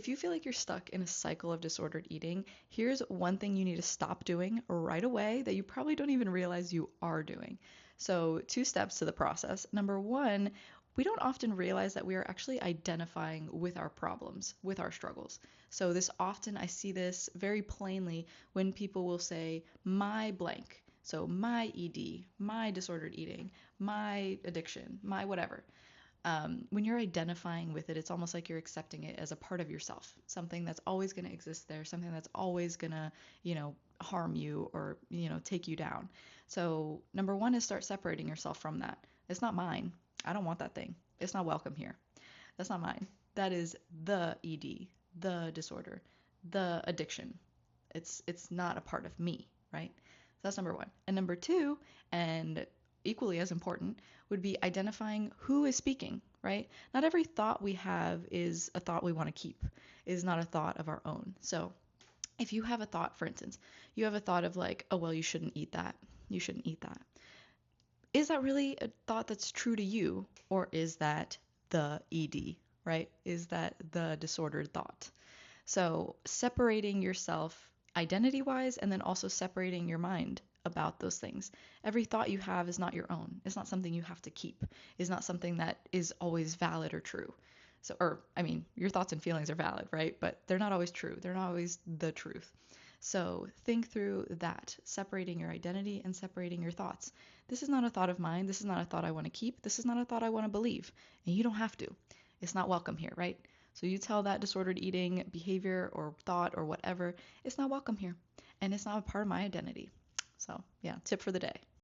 if you feel like you're stuck in a cycle of disordered eating, here's one thing you need to stop doing right away that you probably don't even realize you are doing. So, two steps to the process. Number one, we don't often realize that we are actually identifying with our problems, with our struggles. So, this often, I see this very plainly when people will say, my blank. So, my ED, my disordered eating, my addiction, my whatever. When you're identifying with it, it's almost like you're accepting it as a part of yourself, something that's always going to exist there, something that's always going to, harm you or, take you down. So, number one is start separating yourself from that. It's not mine. I don't want that thing. It's not welcome here. That's not mine. That is the ED, the disorder, the addiction. It's not a part of me, right? So that's number one. And number two, and equally as important, would be identifying who is speaking, right? Not every thought we have is a thought we want to keep, is not a thought of our own. So if you have a thought, for instance, you have a thought of like, oh, well, you shouldn't eat that. You shouldn't eat that. Is that really a thought that's true to you, or is that the ED, right? Is that the disordered thought? So separating yourself identity wise and then also separating your mind about those things. Every thought you have is not your own. It's not something you have to keep. It's not something that is always valid or true. So, or, I mean, your thoughts and feelings are valid, right? But they're not always true. They're not always the truth. So think through that, separating your identity and separating your thoughts. This is not a thought of mine. This is not a thought I want to keep. This is not a thought I want to believe. And you don't have to. It's not welcome here, right? So you tell that disordered eating behavior or thought or whatever, it's not welcome here. And it's not a part of my identity. So, yeah, tip for the day.